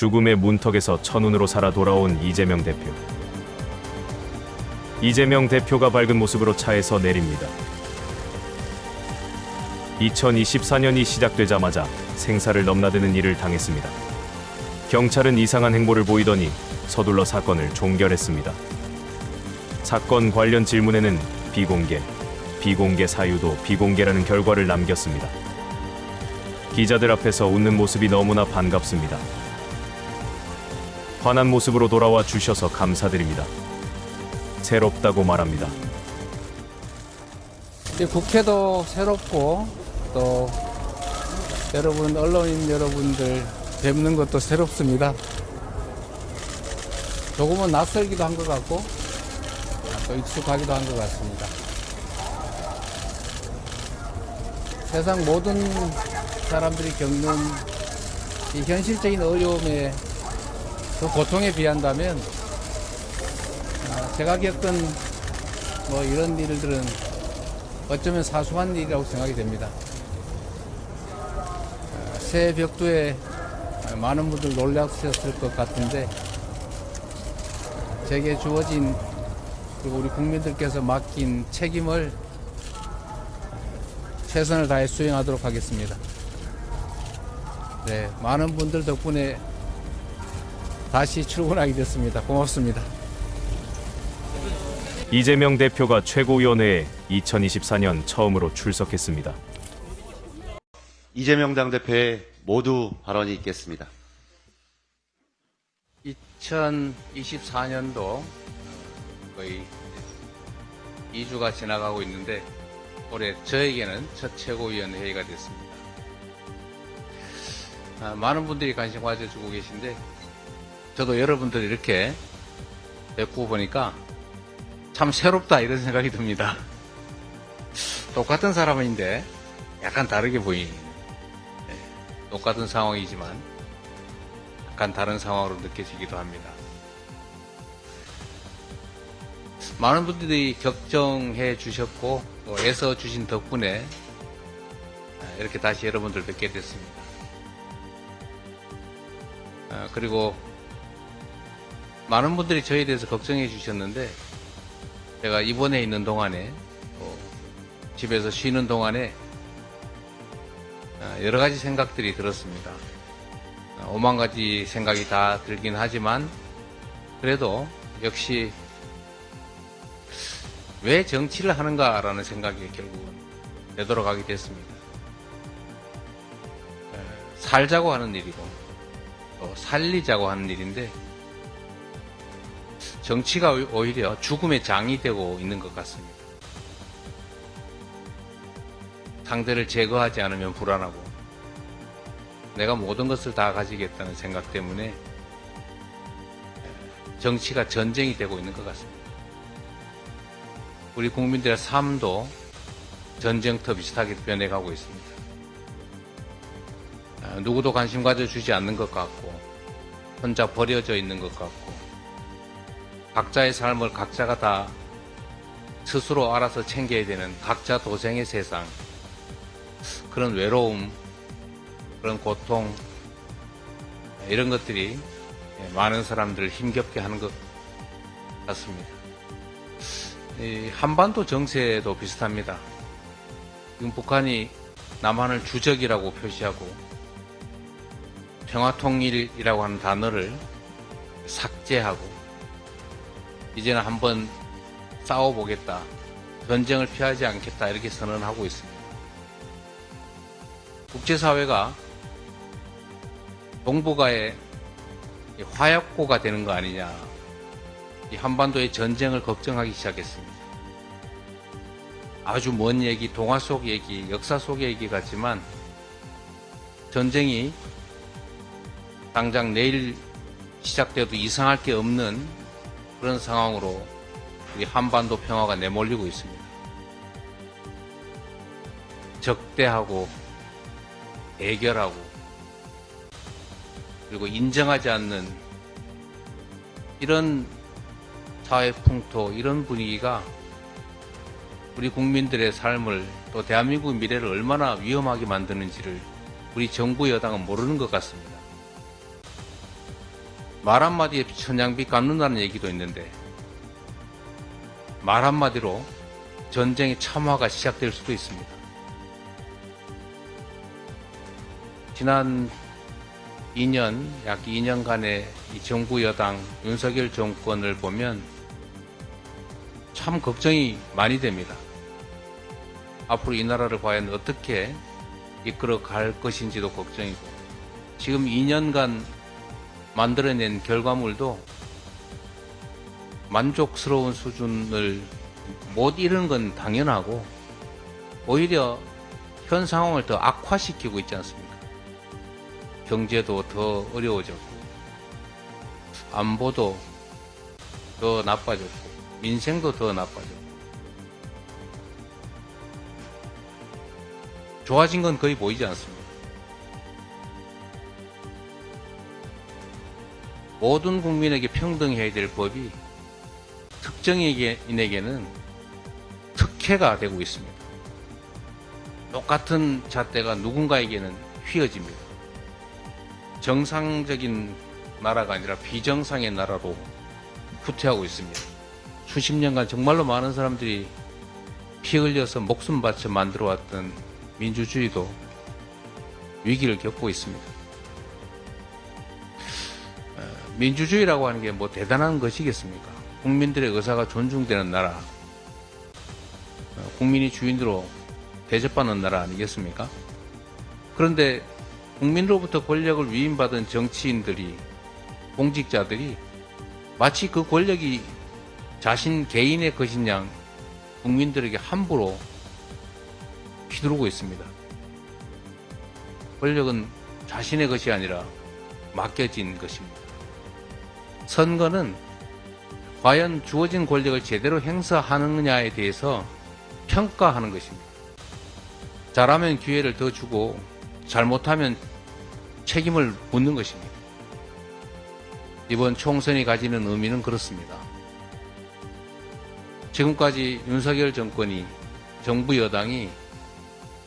죽음의 문턱에서 천운으로 살아 돌아온 이재명 대표. 이재명 대표가 밝은 모습으로 차에서 내립니다. 2024년이 시작되자마자 생사를 넘나드는 일을 당했습니다. 경찰은 이상한 행보를 보이더니 서둘러 사건을 종결했습니다. 사건 관련 질문에는 비공개 사유도 비공개라는 결과를 남겼습니다. 기자들 앞에서 웃는 모습이 너무나 반갑습니다. 환한 모습으로 돌아와 주셔서 감사드립니다. 새롭다고 말합니다. 이제 국회도 새롭고 또 여러분 언론인 여러분들 뵙는 것도 새롭습니다. 조금은 낯설기도 한 것 같고 또 익숙하기도 한 것 같습니다. 세상 모든 사람들이 겪는 이 현실적인 어려움의 그 고통에 비한다면 제가 겪은 이런 일들은 어쩌면 사소한 일이라고 생각이 됩니다. 새해 벽두에 많은 분들 놀라셨을 것 같은데 제게 주어진 그리고 우리 국민들께서 맡긴 책임을 최선을 다해 수행하도록 하겠습니다. 네, 많은 분들 덕분에 다시 출근하게 됐습니다. 고맙습니다. 이재명 대표가 최고위원회에 2024년 처음으로 출석했습니다. 이재명 당대표의 모두 발언이 있겠습니다. 2024년도 거의 2주가 지나가고 있는데 올해 저에게는 첫 최고위원 회의가 됐습니다. 많은 분들이 관심 가져주고 계신데 저도 여러분들 이렇게 뵙고 보니까 참 새롭다 이런 생각이 듭니다. 똑같은 사람인데 약간 다르게 보이는 똑같은 상황이지만 약간 다른 상황으로 느껴지기도 합니다. 많은 분들이 걱정해 주셨고 또 애써 주신 덕분에 이렇게 다시 여러분들 뵙게 됐습니다. 그리고 많은 분들이 저에 대해서 걱정해 주셨는데 제가 입원해 있는 동안에 집에서 쉬는 동안에 여러 가지 생각들이 들었습니다. 5만 가지 생각이 다 들긴 하지만 그래도 역시 왜 정치를 하는가라는 생각이 결국은 되돌아가게 됐습니다. 살자고 하는 일이고 또 살리자고 하는 일인데 정치가 오히려 죽음의 장이 되고 있는 것 같습니다. 상대를 제거하지 않으면 불안하고 내가 모든 것을 다 가지겠다는 생각 때문에 정치가 전쟁이 되고 있는 것 같습니다. 우리 국민들의 삶도 전쟁터 비슷하게 변해가고 있습니다. 누구도 관심 가져주지 않는 것 같고 혼자 버려져 있는 것 같고 각자의 삶을 각자가 다 스스로 알아서 챙겨야 되는 각자 도생의 세상, 그런 외로움, 그런 고통, 이런 것들이 많은 사람들을 힘겹게 하는 것 같습니다. 이 한반도 정세도 비슷합니다. 지금 북한이 남한을 주적이라고 표시하고 평화통일이라고 하는 단어를 삭제하고 이제는 한번 싸워보겠다, 전쟁을 피하지 않겠다 이렇게 선언하고 있습니다. 국제사회가 동북아의 화약고가 되는 거 아니냐, 이 한반도의 전쟁을 걱정하기 시작했습니다. 아주 먼 얘기, 동화 속 얘기, 역사 속의 얘기 같지만 전쟁이 당장 내일 시작돼도 이상할 게 없는 그런 상황으로 우리 한반도 평화가 내몰리고 있습니다. 적대하고 대결하고 그리고 인정하지 않는 이런 사회 풍토, 이런 분위기가 우리 국민들의 삶을 또 대한민국 미래를 얼마나 위험하게 만드는지를 우리 정부 여당은 모르는 것 같습니다. 말 한마디에 천냥비 깎는다는 얘기도 있는데 말 한마디로 전쟁의 참화가 시작될 수도 있습니다. 지난 2년, 약 2년간의 이 정부 여당 윤석열 정권을 보면 참 걱정이 많이 됩니다. 앞으로 이 나라를 과연 어떻게 이끌어 갈 것인지도 걱정이고, 지금 2년간 만들어낸 결과물도 만족스러운 수준을 못 이루는 건 당연하고, 오히려 현 상황을 더 악화시키고 있지 않습니까? 경제도 더 어려워졌고, 안보도 더 나빠졌고, 민생도 더 나빠졌고, 좋아진 건 거의 보이지 않습니다. 모든 국민에게 평등해야 될 법이 특정인에게는 특혜가 되고 있습니다. 똑같은 잣대가 누군가에게는 휘어집니다. 정상적인 나라가 아니라 비정상의 나라로 후퇴하고 있습니다. 수십 년간 정말로 많은 사람들이 피 흘려서 목숨 바쳐 만들어왔던 민주주의도 위기를 겪고 있습니다. 민주주의라고 하는 게 뭐 대단한 것이겠습니까? 국민들의 의사가 존중되는 나라, 국민이 주인으로 대접받는 나라 아니겠습니까? 그런데 국민으로부터 권력을 위임받은 정치인들이, 공직자들이 마치 그 권력이 자신 개인의 것인 양 국민들에게 함부로 휘두르고 있습니다. 권력은 자신의 것이 아니라 맡겨진 것입니다. 선거는 과연 주어진 권력을 제대로 행사하느냐에 대해서 평가하는 것입니다. 잘하면 기회를 더 주고 잘못하면 책임을 묻는 것입니다. 이번 총선이 가지는 의미는 그렇습니다. 지금까지 윤석열 정권이, 정부 여당이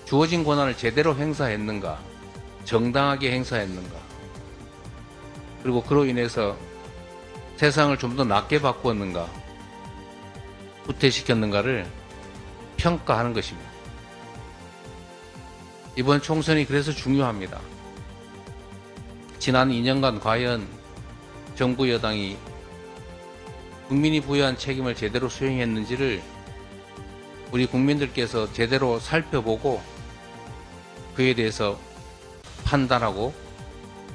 주어진 권한을 제대로 행사했는가, 정당하게 행사했는가, 그리고 그로 인해서 세상을 좀 더 낫게 바꾸었는가, 후퇴시켰는가를 평가하는 것입니다. 이번 총선이 그래서 중요합니다. 지난 2년간 과연 정부 여당이 국민이 부여한 책임을 제대로 수행했는지를 우리 국민들께서 제대로 살펴보고 그에 대해서 판단하고,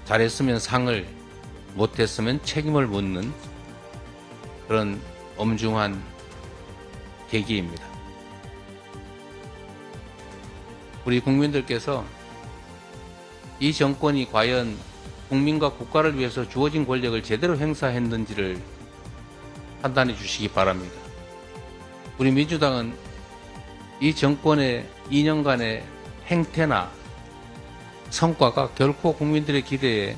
잘했으면 상을, 못했으면 책임을 묻는 그런 엄중한 계기입니다. 우리 국민들께서 이 정권이 과연 국민과 국가를 위해서 주어진 권력을 제대로 행사했는지를 판단해 주시기 바랍니다. 우리 민주당은 이 정권의 2년간의 행태나 성과가 결코 국민들의 기대에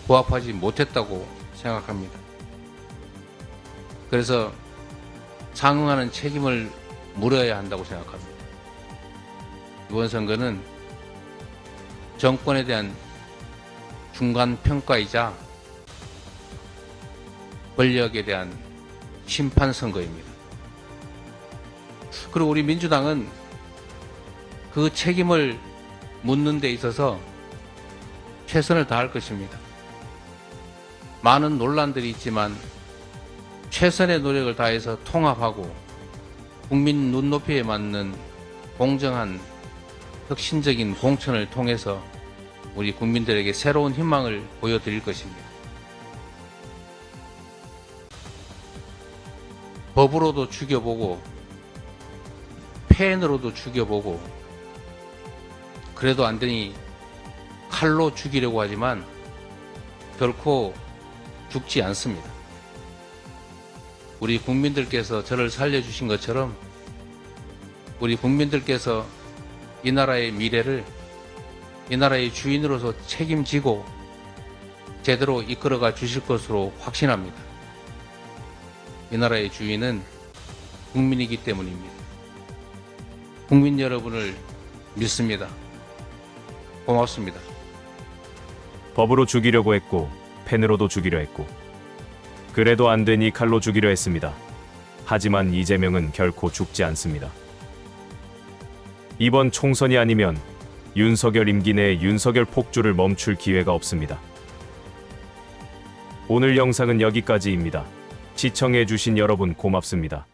부합하지 못했다고 생각합니다. 그래서 상응하는 책임을 물어야 한다고 생각합니다. 이번 선거는 정권에 대한 중간 평가이자 권력에 대한 심판 선거입니다. 그리고 우리 민주당은 그 책임을 묻는 데 있어서 최선을 다할 것입니다. 많은 논란들이 있지만 최선의 노력을 다해서 통합하고 국민 눈높이에 맞는 공정한 혁신적인 공천을 통해서 우리 국민들에게 새로운 희망을 보여드릴 것입니다. 법으로도 죽여보고 펜으로도 죽여보고 그래도 안 되니 칼로 죽이려고 하지만 결코 죽지 않습니다. 우리 국민들께서 저를 살려주신 것처럼 우리 국민들께서 이 나라의 미래를 이 나라의 주인으로서 책임지고 제대로 이끌어가 주실 것으로 확신합니다. 이 나라의 주인은 국민이기 때문입니다. 국민 여러분을 믿습니다. 고맙습니다. 법으로 죽이려고 했고 펜으로도 죽이려 했고, 그래도 안 되니 칼로 죽이려 했습니다. 하지만 이재명은 결코 죽지 않습니다. 이번 총선이 아니면 윤석열 임기 내에 윤석열 폭주를 멈출 기회가 없습니다. 오늘 영상은 여기까지입니다. 시청해주신 여러분 고맙습니다.